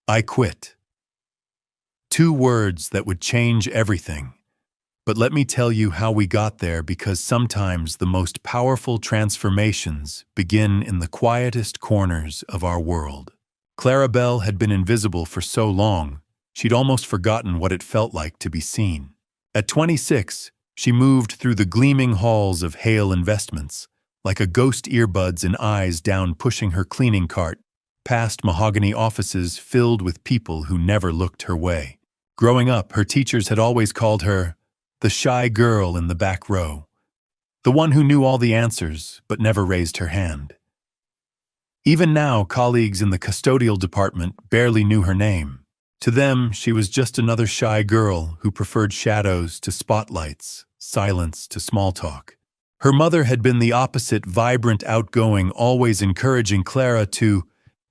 I quit. Two words that would change everything. But let me tell you how we got there, because sometimes the most powerful transformations begin in the quietest corners of our world. Clarabelle had been invisible for so long, she'd almost forgotten what it felt like to be seen. At 26, she moved through the gleaming halls of Hale Investments, like a ghost, earbuds and eyes down, pushing her cleaning cart, past mahogany offices filled with people who never looked her way. Growing up, her teachers had always called her the shy girl in the back row, the one who knew all the answers but never raised her hand. Even now, colleagues in the custodial department barely knew her name. To them, she was just another shy girl who preferred shadows to spotlights, silence to small talk. Her mother had been the opposite, vibrant, outgoing, always encouraging Clara to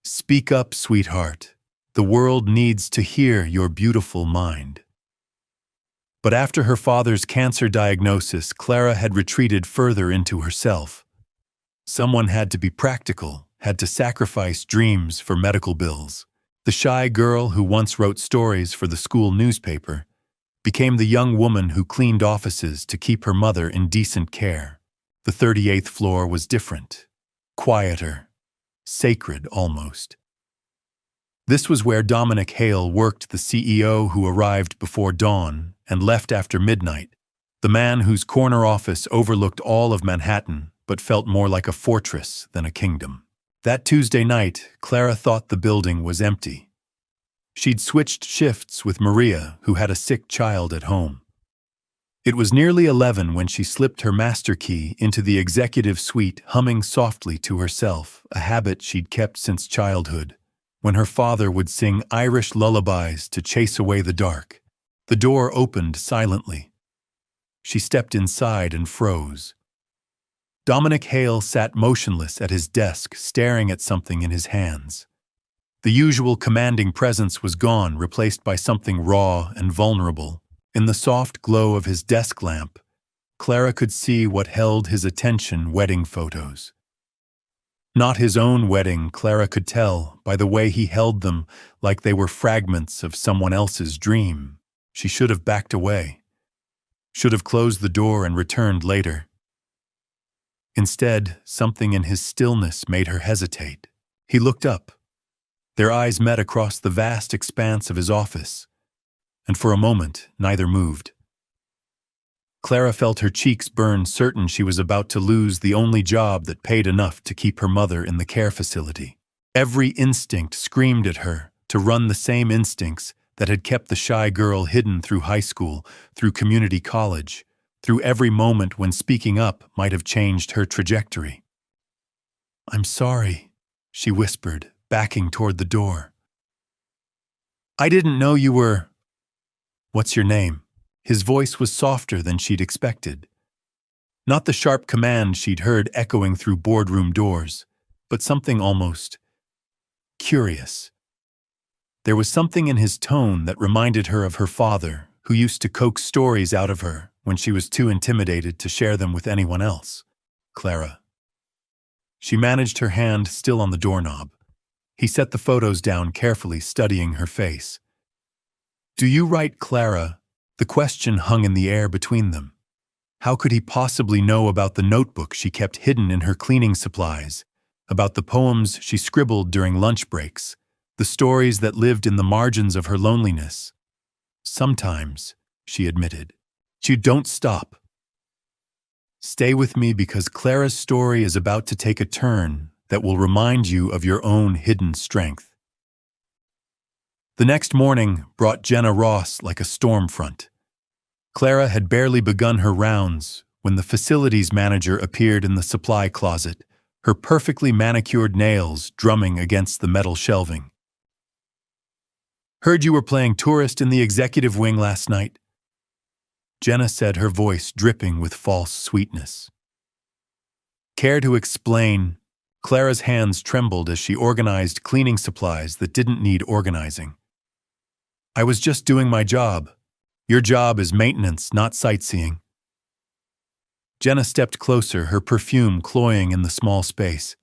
speak up, sweetheart. The world needs to hear your beautiful mind. But after her father's cancer diagnosis, Clara had retreated further into herself. Someone had to be practical, had to sacrifice dreams for medical bills. The shy girl who once wrote stories for the school newspaper became the young woman who cleaned offices to keep her mother in decent care. The 38th floor was different, quieter, sacred almost. This was where Dominic Hale worked, the CEO who arrived before dawn and left after midnight, the man whose corner office overlooked all of Manhattan but felt more like a fortress than a kingdom. That Tuesday night, Clara thought the building was empty. She'd switched shifts with Maria, who had a sick child at home. It was nearly 11 when she slipped her master key into the executive suite, humming softly to herself, a habit she'd kept since childhood, when her father would sing Irish lullabies to chase away the dark. The door opened silently. She stepped inside and froze. Dominic Hale sat motionless at his desk, staring at something in his hands. The usual commanding presence was gone, replaced by something raw and vulnerable. In the soft glow of his desk lamp, Clara could see what held his attention: wedding photos. Not his own wedding, Clara could tell by the way he held them, like they were fragments of someone else's dream. She should have backed away, should have closed the door and returned later. Instead, something in his stillness made her hesitate. He looked up. Their eyes met across the vast expanse of his office, and for a moment, neither moved. Clara felt her cheeks burn, certain she was about to lose the only job that paid enough to keep her mother in the care facility. Every instinct screamed at her to run the same instincts that had kept the shy girl hidden through high school, through community college, through every moment when speaking up might have changed her trajectory. "I'm sorry," she whispered, backing toward the door. "I didn't know you were... What's your name?" His voice was softer than she'd expected. Not the sharp command she'd heard echoing through boardroom doors, but something almost curious. There was something in his tone that reminded her of her father, who used to coax stories out of her when she was too intimidated to share them with anyone else. "Clara." She managed her hand still on the doorknob. He set the photos down carefully, studying her face. "Do you write Clara?" The question hung in the air between them. How could he possibly know about the notebook she kept hidden in her cleaning supplies, about the poems she scribbled during lunch breaks, the stories that lived in the margins of her loneliness? "Sometimes," she admitted. "You don't stop. Stay with me, because Clara's story is about to take a turn that will remind you of your own hidden strength." The next morning brought Jenna Ross like a storm front. Clara had barely begun her rounds when the facilities manager appeared in the supply closet, her perfectly manicured nails drumming against the metal shelving. "Heard you were playing tourist in the executive wing last night," Jenna said, her voice dripping with false sweetness. "Care to explain?" Clara's hands trembled as she organized cleaning supplies that didn't need organizing. "I was just doing my job. Your job is maintenance, not sightseeing." Jenna stepped closer, her perfume cloying in the small space.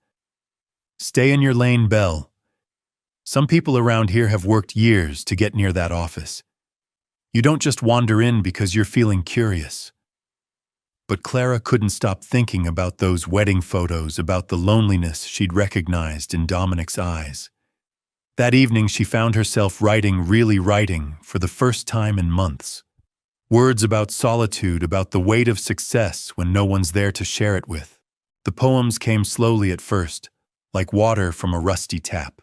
"Stay in your lane, Belle. Some people around here have worked years to get near that office. You don't just wander in because you're feeling curious. But Clara couldn't stop thinking about those wedding photos, about the loneliness she'd recognized in Dominic's eyes. That evening she found herself really writing, for the first time in months. Words about solitude, about the weight of success when no one's there to share it with. The poems came slowly at first, like water from a rusty tap.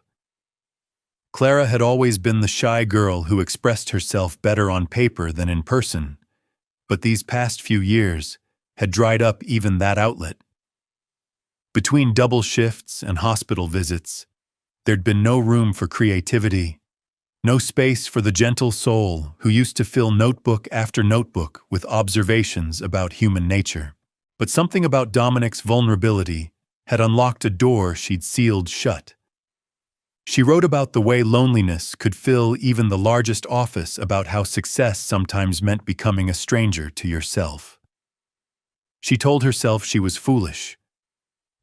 Clara had always been the shy girl who expressed herself better on paper than in person, but these past few years had dried up even that outlet. Between double shifts and hospital visits, there'd been no room for creativity, no space for the gentle soul who used to fill notebook after notebook with observations about human nature. But something about Dominic's vulnerability had unlocked a door she'd sealed shut. She wrote about the way loneliness could fill even the largest office, about how success sometimes meant becoming a stranger to yourself. She told herself she was foolish,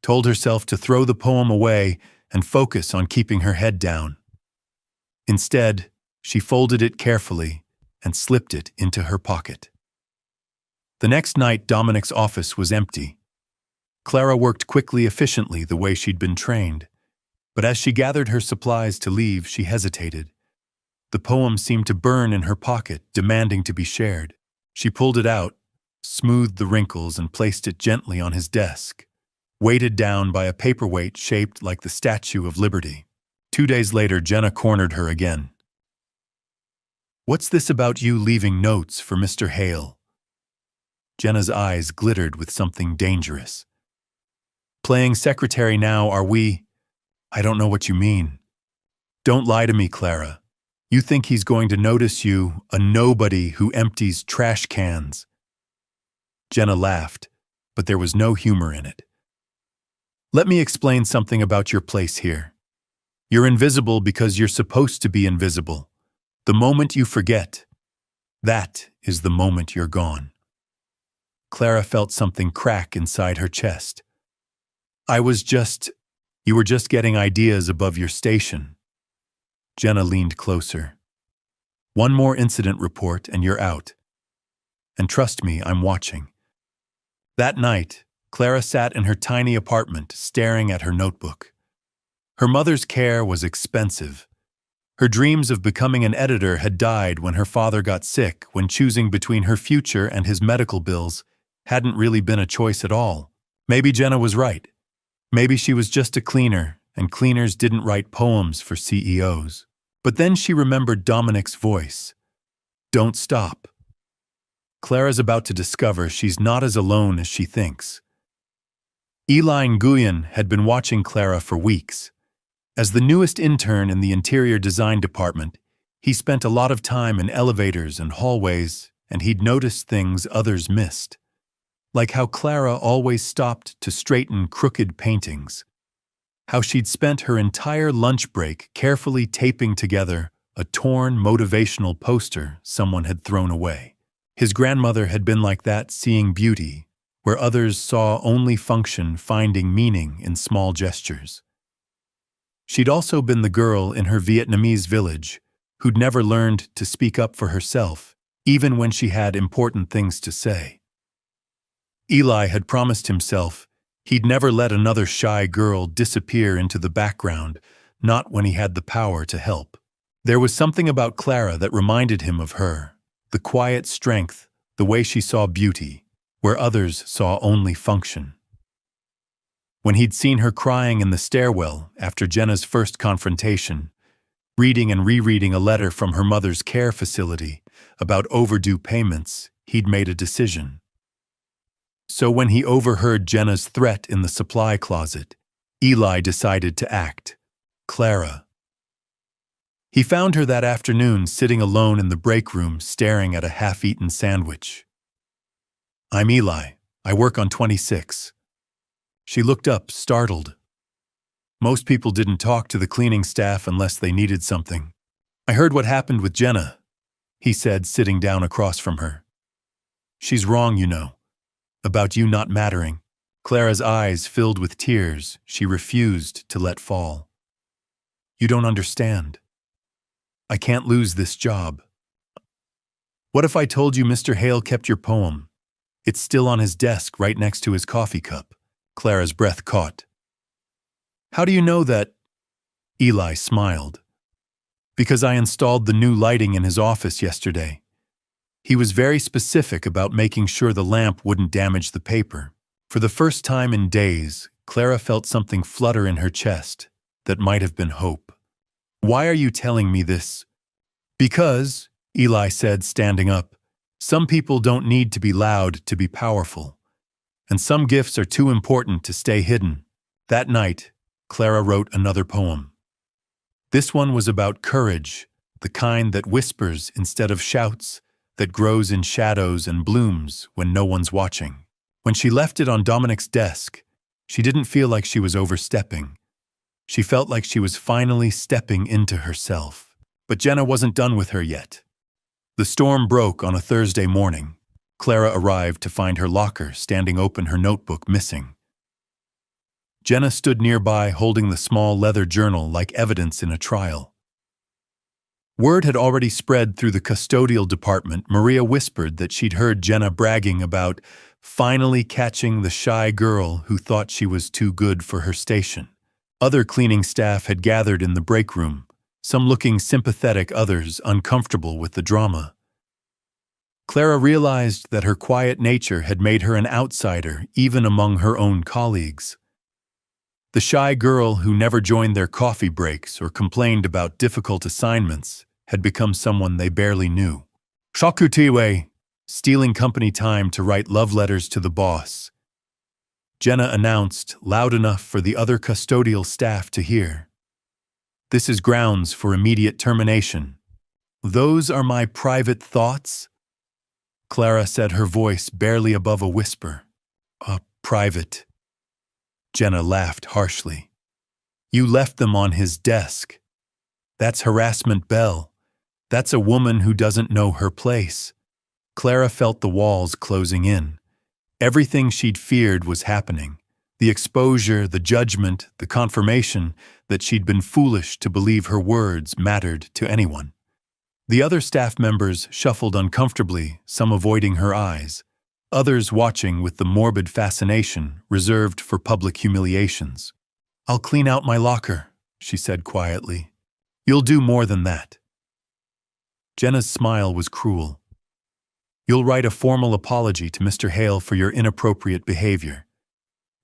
told herself to throw the poem away and focus on keeping her head down. Instead, she folded it carefully and slipped it into her pocket. The next night, Dominic's office was empty. Clara worked quickly, efficiently, the way she'd been trained. But as she gathered her supplies to leave, she hesitated. The poem seemed to burn in her pocket, demanding to be shared. She pulled it out, smoothed the wrinkles, and placed it gently on his desk, weighted down by a paperweight shaped like the Statue of Liberty. 2 days later, Jenna cornered her again. "What's this about you leaving notes for Mr. Hale?" Jenna's eyes glittered with something dangerous. "Playing secretary now, are we?" "I don't know what you mean." "Don't lie to me, Clara. You think he's going to notice you, a nobody who empties trash cans?" Jenna laughed, but there was no humor in it. "Let me explain something about your place here. You're invisible because you're supposed to be invisible. The moment you forget, that is the moment you're gone." Clara felt something crack inside her chest. You were just getting ideas above your station." Jenna leaned closer. "One more incident report and you're out. And trust me, I'm watching." That night, Clara sat in her tiny apartment, staring at her notebook. Her mother's care was expensive. Her dreams of becoming an editor had died when her father got sick, when choosing between her future and his medical bills hadn't really been a choice at all. Maybe Jenna was right. Maybe she was just a cleaner, and cleaners didn't write poems for CEOs. But then she remembered Dominic's voice. "Don't stop." Clara's about to discover she's not as alone as she thinks. Eli Nguyen had been watching Clara for weeks. As the newest intern in the interior design department, he spent a lot of time in elevators and hallways, and he'd noticed things others missed. Like how Clara always stopped to straighten crooked paintings. How she'd spent her entire lunch break carefully taping together a torn motivational poster someone had thrown away. His grandmother had been like that, seeing beauty, where others saw only function, finding meaning in small gestures. She'd also been the girl in her Vietnamese village who'd never learned to speak up for herself, even when she had important things to say. Eli had promised himself he'd never let another shy girl disappear into the background, not when he had the power to help. There was something about Clara that reminded him of her, the quiet strength, the way she saw beauty, where others saw only function. When he'd seen her crying in the stairwell after Jenna's first confrontation, reading and rereading a letter from her mother's care facility about overdue payments, he'd made a decision. So when he overheard Jenna's threat in the supply closet, Eli decided to act. Clara. He found her that afternoon sitting alone in the break room, staring at a half-eaten sandwich. "I'm Eli. I work on 26. She looked up, startled. Most people didn't talk to the cleaning staff unless they needed something. "I heard what happened with Jenna," he said, sitting down across from her. "She's wrong, you know. About you not mattering." Clara's eyes filled with tears she refused to let fall. You don't understand. I can't lose this job. What if I told you Mr. Hale kept your poem? It's still on his desk right next to his coffee cup. Clara's breath caught. How do you know that? Eli smiled. Because I installed the new lighting in his office yesterday. He was very specific about making sure the lamp wouldn't damage the paper. For the first time in days, Clara felt something flutter in her chest that might have been hope. Why are you telling me this? Because, Eli said, standing up, some people don't need to be loud to be powerful. And some gifts are too important to stay hidden. That night, Clara wrote another poem. This one was about courage, the kind that whispers instead of shouts, that grows in shadows and blooms when no one's watching. When she left it on Dominic's desk, she didn't feel like she was overstepping. She felt like she was finally stepping into herself. But Jenna wasn't done with her yet. The storm broke on a Thursday morning. Clara arrived to find her locker standing open, her notebook missing. Jenna stood nearby holding the small leather journal like evidence in a trial. Word had already spread through the custodial department. Maria whispered that she'd heard Jenna bragging about finally catching the shy girl who thought she was too good for her station. Other cleaning staff had gathered in the break room, some looking sympathetic, others uncomfortable with the drama. Clara realized that her quiet nature had made her an outsider even among her own colleagues. The shy girl who never joined their coffee breaks or complained about difficult assignments had become someone they barely knew. Shakutiwe, stealing company time to write love letters to the boss. Jenna announced, loud enough for the other custodial staff to hear. This is grounds for immediate termination. Those are my private thoughts? Clara said, her voice barely above a whisper. Private. Jenna laughed harshly. You left them on his desk. That's harassment, Belle. That's a woman who doesn't know her place. Clara felt the walls closing in. Everything she'd feared was happening. The exposure, the judgment, the confirmation that she'd been foolish to believe her words mattered to anyone. The other staff members shuffled uncomfortably, some avoiding her eyes, others watching with the morbid fascination reserved for public humiliations. I'll clean out my locker, she said quietly. You'll do more than that. Jenna's smile was cruel. You'll write a formal apology to Mr. Hale for your inappropriate behavior,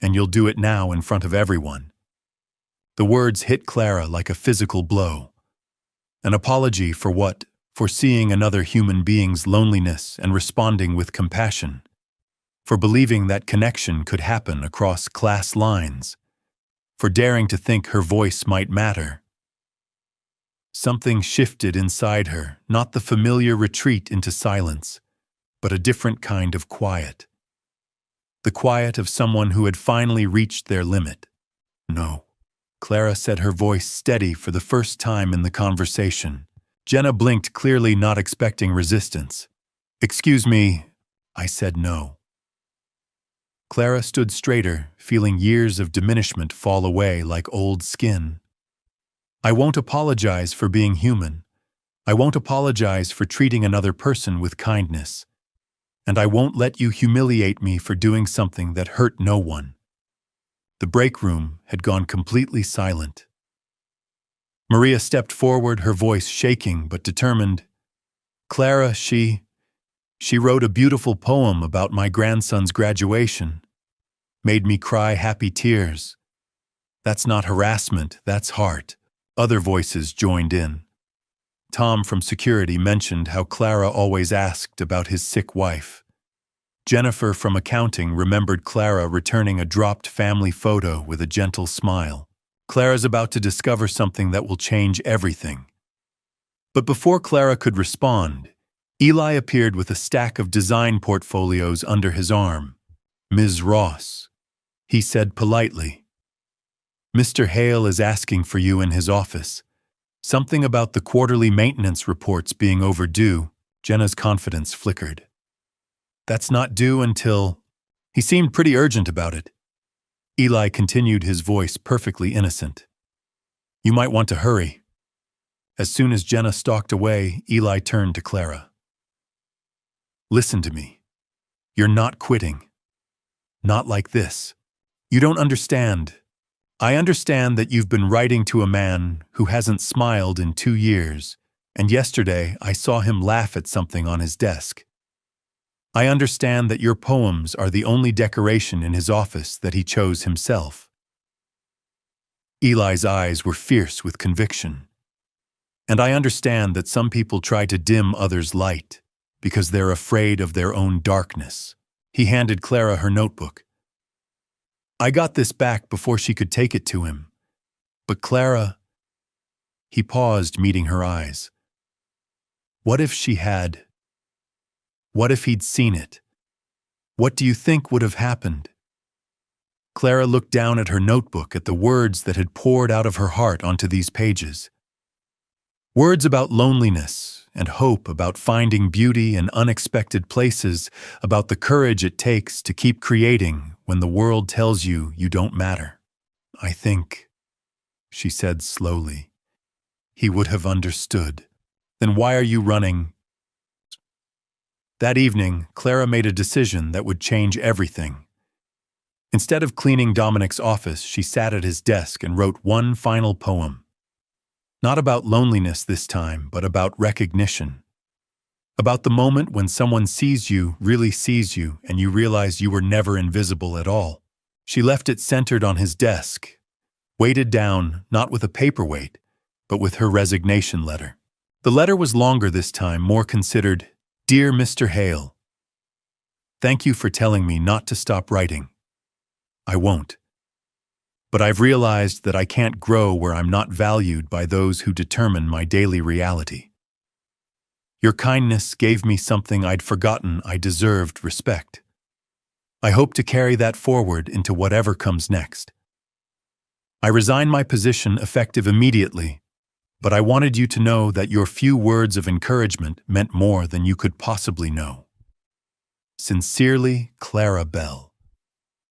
and you'll do it now in front of everyone. The words hit Clara like a physical blow. An apology for what? For seeing another human being's loneliness and responding with compassion. For believing that connection could happen across class lines. For daring to think her voice might matter. Something shifted inside her, not the familiar retreat into silence, but a different kind of quiet. The quiet of someone who had finally reached their limit. No. Clara said, her voice steady for the first time in the conversation. Jenna blinked, clearly not expecting resistance. Excuse me, I said no. Clara stood straighter, feeling years of diminishment fall away like old skin. I won't apologize for being human. I won't apologize for treating another person with kindness. And I won't let you humiliate me for doing something that hurt no one. The break room had gone completely silent. Maria stepped forward, her voice shaking but determined. Clara, she wrote a beautiful poem about my grandson's graduation. Made me cry happy tears. That's not harassment, that's heart. Other voices joined in. Tom from security mentioned how Clara always asked about his sick wife. Jennifer from accounting remembered Clara returning a dropped family photo with a gentle smile. Clara's about to discover something that will change everything. But before Clara could respond, Eli appeared with a stack of design portfolios under his arm. Ms. Ross, he said politely. Mr. Hale is asking for you in his office. Something about the quarterly maintenance reports being overdue. Jenna's confidence flickered. That's not due until... He seemed pretty urgent about it. Eli continued, his voice perfectly innocent. You might want to hurry. As soon as Jenna stalked away, Eli turned to Clara. Listen to me. You're not quitting. Not like this. You don't understand. I understand that you've been writing to a man who hasn't smiled in 2 years, and yesterday I saw him laugh at something on his desk. I understand that your poems are the only decoration in his office that he chose himself. Eli's eyes were fierce with conviction. And I understand that some people try to dim others' light because they're afraid of their own darkness. He handed Clara her notebook. I got this back before she could take it to him. But Clara... He paused, meeting her eyes. What if she had? What if he'd seen it? What do you think would have happened? Clara looked down at her notebook at the words that had poured out of her heart onto these pages. Words about loneliness and hope, about finding beauty in unexpected places, about the courage it takes to keep creating when the world tells you you don't matter. I think, she said slowly, he would have understood. Then why are you running? That evening, Clara made a decision that would change everything. Instead of cleaning Dominic's office, she sat at his desk and wrote one final poem. Not about loneliness this time, but about recognition. About the moment when someone sees you, really sees you, and you realize you were never invisible at all. She left it centered on his desk, weighted down, not with a paperweight, but with her resignation letter. The letter was longer this time, more considered. Dear Mr. Hale, thank you for telling me not to stop writing. I won't. But I've realized that I can't grow where I'm not valued by those who determine my daily reality. Your kindness gave me something I'd forgotten I deserved: respect. I hope to carry that forward into whatever comes next. I resign my position effective immediately, but I wanted you to know that your few words of encouragement meant more than you could possibly know. Sincerely, Clara Bell.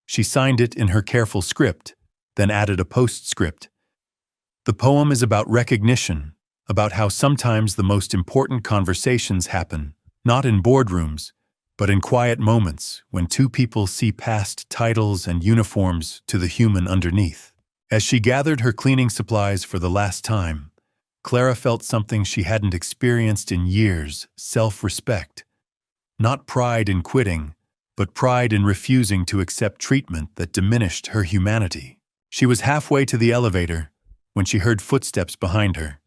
She signed it in her careful script, then added a postscript. The poem is about recognition, about how sometimes the most important conversations happen, not in boardrooms, but in quiet moments when two people see past titles and uniforms to the human underneath. As she gathered her cleaning supplies for the last time, Clara felt something she hadn't experienced in years: self-respect. Not pride in quitting, but pride in refusing to accept treatment that diminished her humanity. She was halfway to the elevator when she heard footsteps behind her.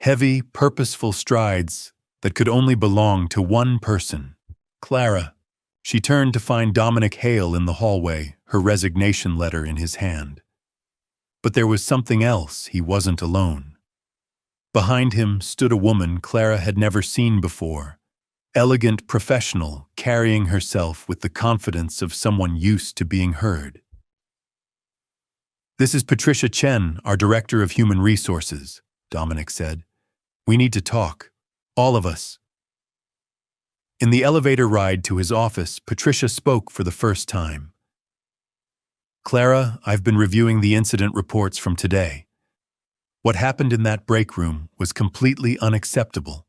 Heavy, purposeful strides that could only belong to one person. Clara. She turned to find Dominic Hale in the hallway, her resignation letter in his hand. But there was something else. He wasn't alone. Behind him stood a woman Clara had never seen before. Elegant, professional, carrying herself with the confidence of someone used to being heard. This is Patricia Chen, our Director of Human Resources, Dominic said. We need to talk. All of us. In the elevator ride to his office, Patricia spoke for the first time. Clara, I've been reviewing the incident reports from today. What happened in that break room was completely unacceptable,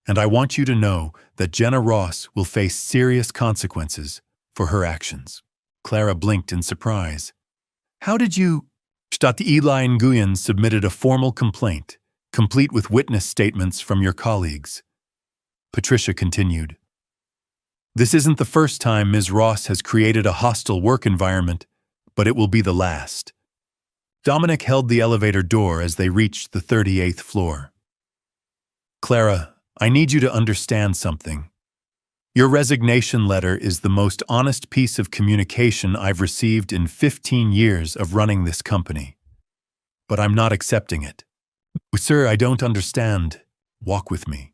and I want you to know that Jenna Ross will face serious consequences for her actions. Clara blinked in surprise. How did you... Eli Nguyen submitted a formal complaint, complete with witness statements from your colleagues. Patricia continued. This isn't the first time Ms. Ross has created a hostile work environment, but it will be the last. Dominic held the elevator door as they reached the 38th floor. Clara, I need you to understand something. Your resignation letter is the most honest piece of communication I've received in 15 years of running this company. But I'm not accepting it. Sir, I don't understand. Walk with me.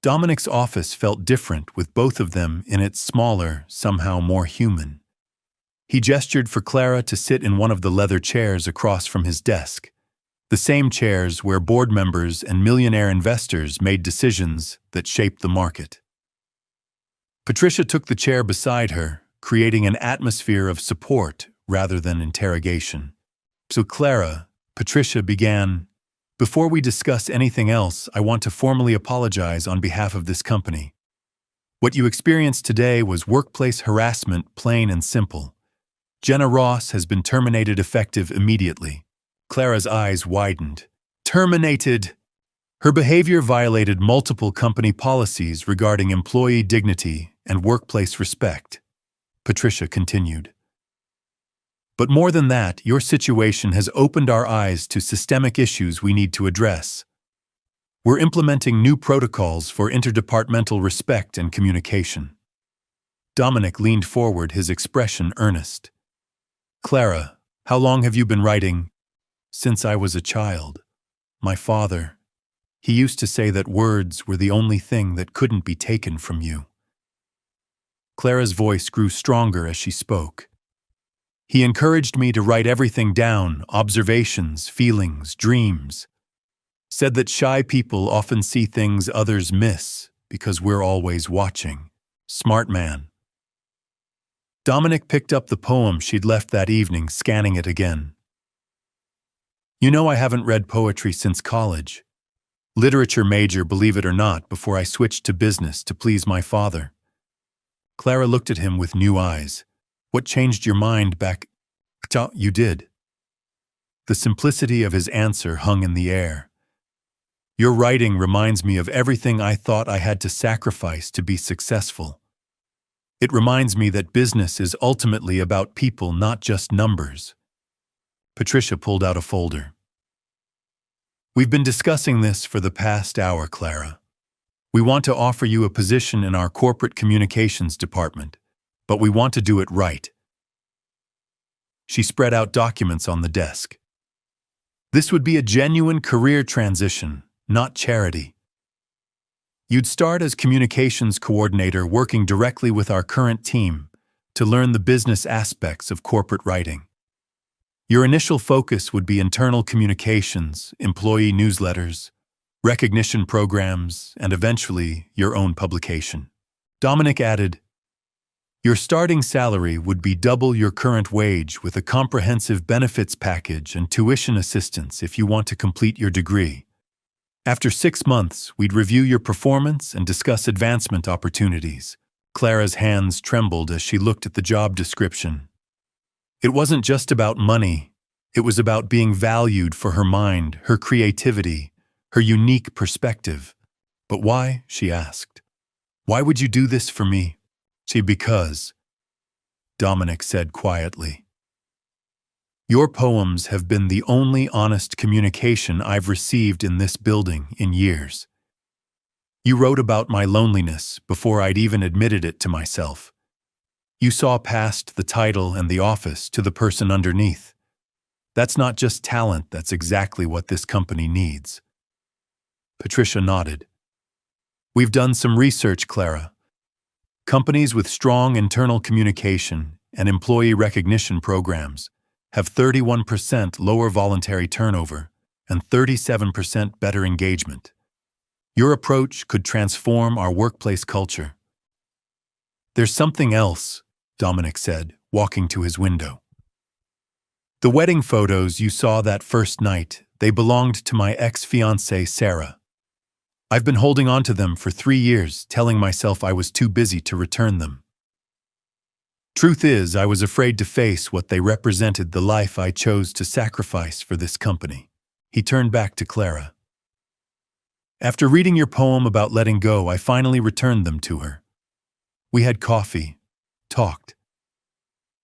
Dominic's office felt different with both of them in its smaller, somehow more human. He gestured for Clara to sit in one of the leather chairs across from his desk. The same chairs where board members and millionaire investors made decisions that shaped the market. Patricia took the chair beside her, creating an atmosphere of support rather than interrogation. So Clara, Patricia began, "Before we discuss anything else, I want to formally apologize on behalf of this company. What you experienced today was workplace harassment, plain and simple. Jenna Ross has been terminated effective immediately." Clara's eyes widened. Terminated! Her behavior violated multiple company policies regarding employee dignity and workplace respect. Patricia continued. "But more than that, your situation has opened our eyes to systemic issues we need to address. We're implementing new protocols for interdepartmental respect and communication." Dominic leaned forward, his expression earnest. "Clara, how long have you been writing?" "Since I was a child. My father, he used to say that words were the only thing that couldn't be taken from you." Clara's voice grew stronger as she spoke. "He encouraged me to write everything down, observations, feelings, dreams. Said that shy people often see things others miss because we're always watching. Smart man." Dominic picked up the poem she'd left that evening, scanning it again. "You know, I haven't read poetry since college. Literature major, believe it or not, before I switched to business to please my father." Clara looked at him with new eyes. "What changed your mind back?" "You did." The simplicity of his answer hung in the air. "Your writing reminds me of everything I thought I had to sacrifice to be successful. It reminds me that business is ultimately about people, not just numbers." Patricia pulled out a folder. "We've been discussing this for the past hour, Clara. We want to offer you a position in our corporate communications department, but we want to do it right." She spread out documents on the desk. "This would be a genuine career transition, not charity. You'd start as communications coordinator, working directly with our current team to learn the business aspects of corporate writing. Your initial focus would be internal communications, employee newsletters, recognition programs, and eventually your own publication." Dominic added, "Your starting salary would be double your current wage with a comprehensive benefits package and tuition assistance if you want to complete your degree. After 6 months, we'd review your performance and discuss advancement opportunities." Clara's hands trembled as she looked at the job description. It wasn't just about money. It was about being valued for her mind, her creativity, her unique perspective. "But why?" she asked. "Why would you do this for me?" "Because," Dominic said quietly, "your poems have been the only honest communication I've received in this building in years. You wrote about my loneliness before I'd even admitted it to myself. You saw past the title and the office to the person underneath. That's not just talent, that's exactly what this company needs." Patricia nodded. "We've done some research, Clara. Companies with strong internal communication and employee recognition programs have 31% lower voluntary turnover and 37% better engagement. Your approach could transform our workplace culture." "There's something else," Dominic said, walking to his window. "The wedding photos you saw that first night, they belonged to my ex-fiancée, Sarah. I've been holding on to them for 3 years, telling myself I was too busy to return them. Truth is, I was afraid to face what they represented, the life I chose to sacrifice for this company." He turned back to Clara. "After reading your poem about letting go, I finally returned them to her. We had coffee, talked.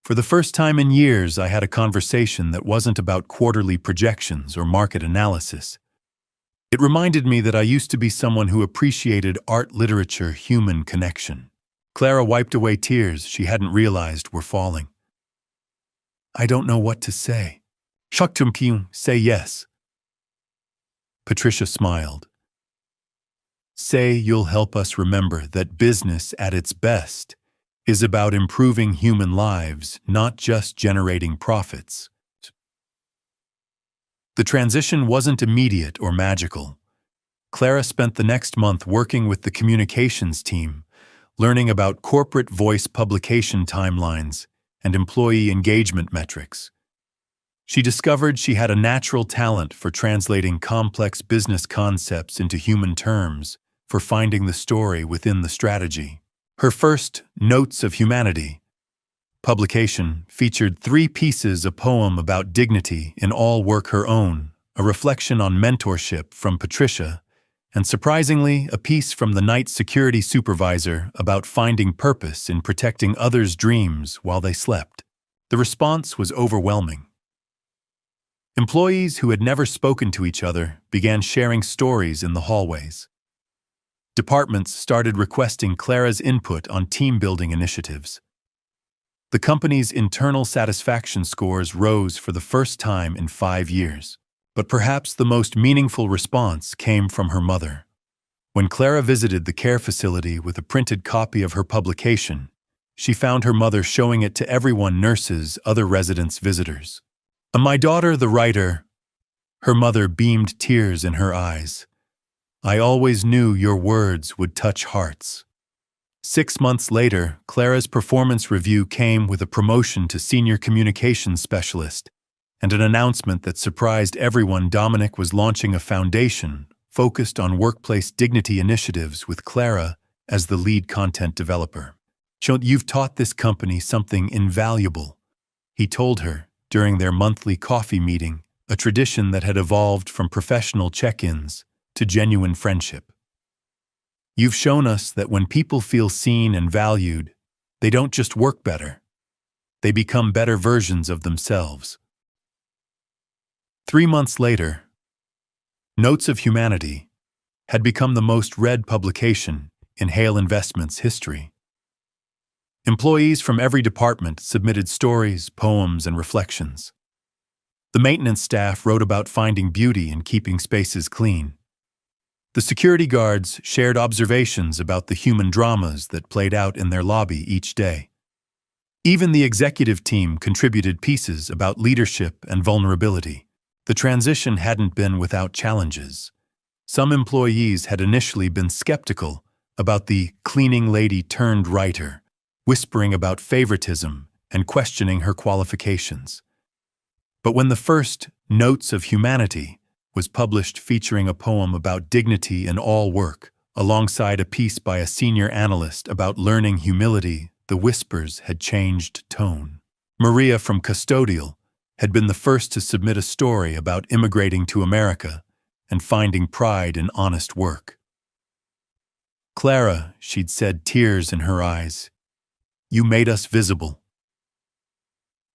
For the first time in years, I had a conversation that wasn't about quarterly projections or market analysis. It reminded me that I used to be someone who appreciated art, literature, human connection." Clara wiped away tears she hadn't realized were falling. "I don't know what to say." "Shaktumkyun, say yes." Patricia smiled. "Say you'll help us remember that business at its best is about improving human lives, not just generating profits." The transition wasn't immediate or magical. Clara spent the next month working with the communications team, learning about corporate voice publication timelines and employee engagement metrics. She discovered she had a natural talent for translating complex business concepts into human terms, for finding the story within the strategy. Her first, Notes of Humanity, publication featured 3 pieces: a poem about dignity in all work her own, a reflection on mentorship from Patricia, and surprisingly, a piece from the night security supervisor about finding purpose in protecting others' dreams while they slept. The response was overwhelming. Employees who had never spoken to each other began sharing stories in the hallways. Departments started requesting Clara's input on team-building initiatives. The company's internal satisfaction scores rose for the first time in 5 years. But perhaps the most meaningful response came from her mother. When Clara visited the care facility with a printed copy of her publication, she found her mother showing it to everyone: nurses, other residents, visitors. "My daughter, the writer." Her mother beamed, tears in her eyes. "I always knew your words would touch hearts." 6 months later, Clara's performance review came with a promotion to senior communications specialist and an announcement that surprised everyone: Dominic was launching a foundation focused on workplace dignity initiatives with Clara as the lead content developer. "You've taught this company something invaluable," he told her during their monthly coffee meeting, a tradition that had evolved from professional check-ins to genuine friendship. "You've shown us that when people feel seen and valued, they don't just work better, they become better versions of themselves." 3 months later, Notes of Humanity had become the most read publication in Hale Investments' history. Employees from every department submitted stories, poems, and reflections. The maintenance staff wrote about finding beauty in keeping spaces clean. The security guards shared observations about the human dramas that played out in their lobby each day. Even the executive team contributed pieces about leadership and vulnerability. The transition hadn't been without challenges. Some employees had initially been skeptical about the cleaning lady turned writer, whispering about favoritism and questioning her qualifications. But when the first Notes of Humanity was published, featuring a poem about dignity in all work, alongside a piece by a senior analyst about learning humility, the whispers had changed tone. Maria from Custodial had been the first to submit a story about immigrating to America and finding pride in honest work. "Clara," she'd said, tears in her eyes, "you made us visible."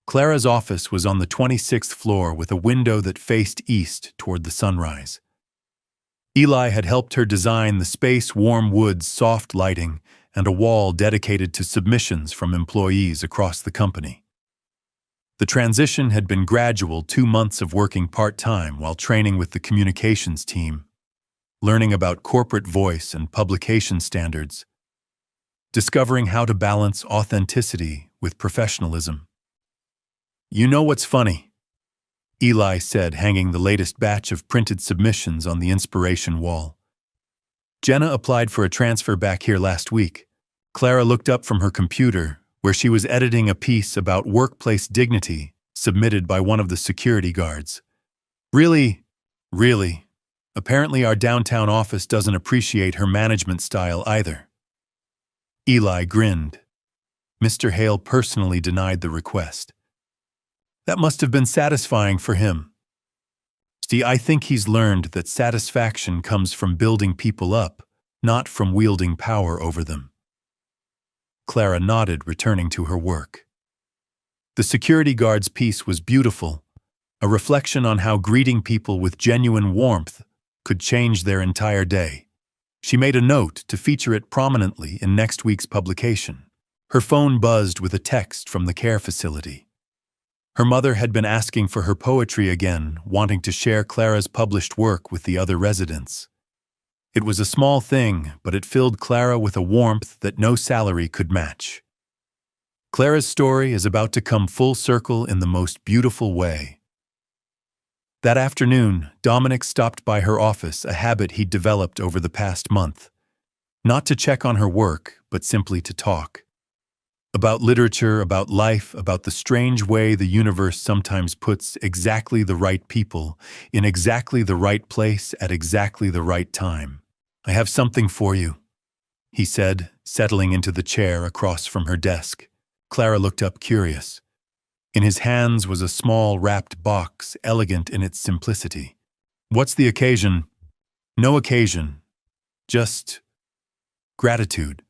Clara's office was on the 26th floor with a window that faced east toward the sunrise. Eli had helped her design the space: warm woods, soft lighting, and a wall dedicated to submissions from employees across the company. The transition had been gradual: 2 months of working part-time while training with the communications team, learning about corporate voice and publication standards, discovering how to balance authenticity with professionalism. "You know what's funny?" Eli said, hanging the latest batch of printed submissions on the inspiration wall. "Jenna applied for a transfer back here last week." Clara looked up from her computer, where she was editing a piece about workplace dignity submitted by one of the security guards. Really? Apparently our downtown office doesn't appreciate her management style either." Eli grinned. Mr. Hale personally denied the request. That must have been satisfying for him. "See, I think he's learned that satisfaction comes from building people up, not from wielding power over them." Clara nodded, returning to her work. The security guard's piece was beautiful, a reflection on how greeting people with genuine warmth could change their entire day. She made a note to feature it prominently in next week's publication. Her phone buzzed with a text from the care facility. Her mother had been asking for her poetry again, wanting to share Clara's published work with the other residents. It was a small thing, but it filled Clara with a warmth that no salary could match. Clara's story is about to come full circle in the most beautiful way. That afternoon, Dominic stopped by her office, a habit he'd developed over the past month. Not to check on her work, but simply to talk. About literature, about life, about the strange way the universe sometimes puts exactly the right people in exactly the right place at exactly the right time. "I have something for you," he said, settling into the chair across from her desk. Clara looked up, curious. In his hands was a small wrapped box, elegant in its simplicity. "What's the occasion?" "No occasion. Just gratitude."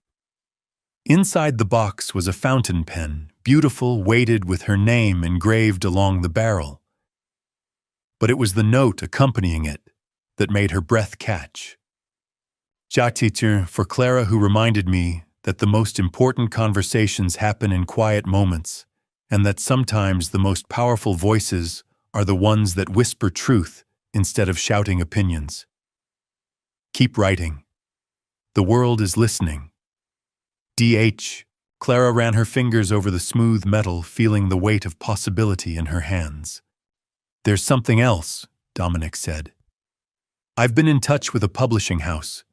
Inside the box was a fountain pen, beautiful, weighted with her name engraved along the barrel. But it was the note accompanying it that made her breath catch. "Jatitur, for Clara, who reminded me that the most important conversations happen in quiet moments, and that sometimes the most powerful voices are the ones that whisper truth instead of shouting opinions. Keep writing. The world is listening. D.H." Clara ran her fingers over the smooth metal, feeling the weight of possibility in her hands. "There's something else," Dominic said. "I've been in touch with a publishing house.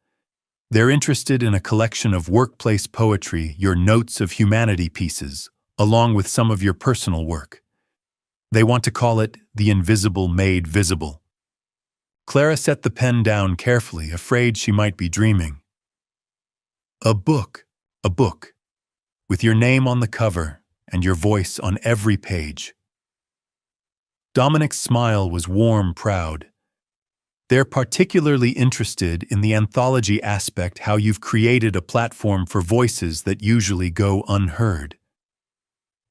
They're interested in a collection of workplace poetry, your notes of humanity pieces, along with some of your personal work. They want to call it The Invisible Made Visible." Clara set the pen down carefully, afraid she might be dreaming. A book, with your name on the cover and your voice on every page." Dominic's smile was warm, proud. "They're particularly interested in the anthology aspect, how you've created a platform for voices that usually go unheard."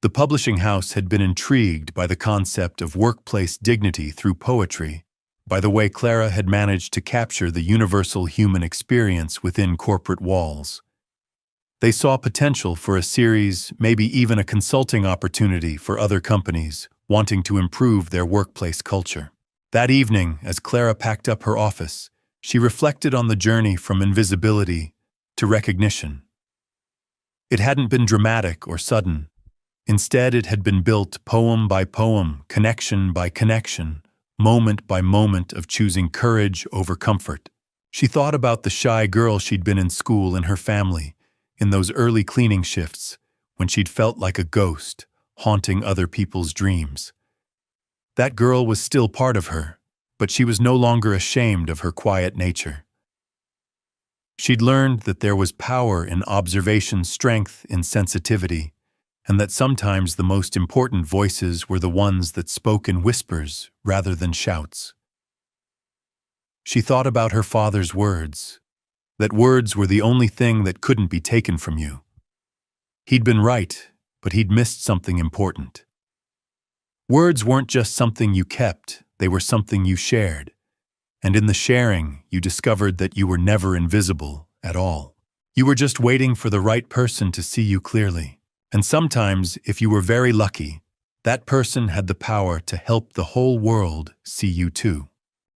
The publishing house had been intrigued by the concept of workplace dignity through poetry, by the way Clara had managed to capture the universal human experience within corporate walls. They saw potential for a series, maybe even a consulting opportunity for other companies wanting to improve their workplace culture. That evening, as Clara packed up her office, she reflected on the journey from invisibility to recognition. It hadn't been dramatic or sudden. Instead, it had been built poem by poem, connection by connection, moment by moment of choosing courage over comfort. She thought about the shy girl she'd been in school and her family, in those early cleaning shifts, when she'd felt like a ghost, haunting other people's dreams. That girl was still part of her, but she was no longer ashamed of her quiet nature. She'd learned that there was power in observation, strength in sensitivity, and that sometimes the most important voices were the ones that spoke in whispers rather than shouts. She thought about her father's words, that words were the only thing that couldn't be taken from you. He'd been right, but he'd missed something important. Words weren't just something you kept, they were something you shared. And in the sharing, you discovered that you were never invisible at all. You were just waiting for the right person to see you clearly. And sometimes, if you were very lucky, that person had the power to help the whole world see you too.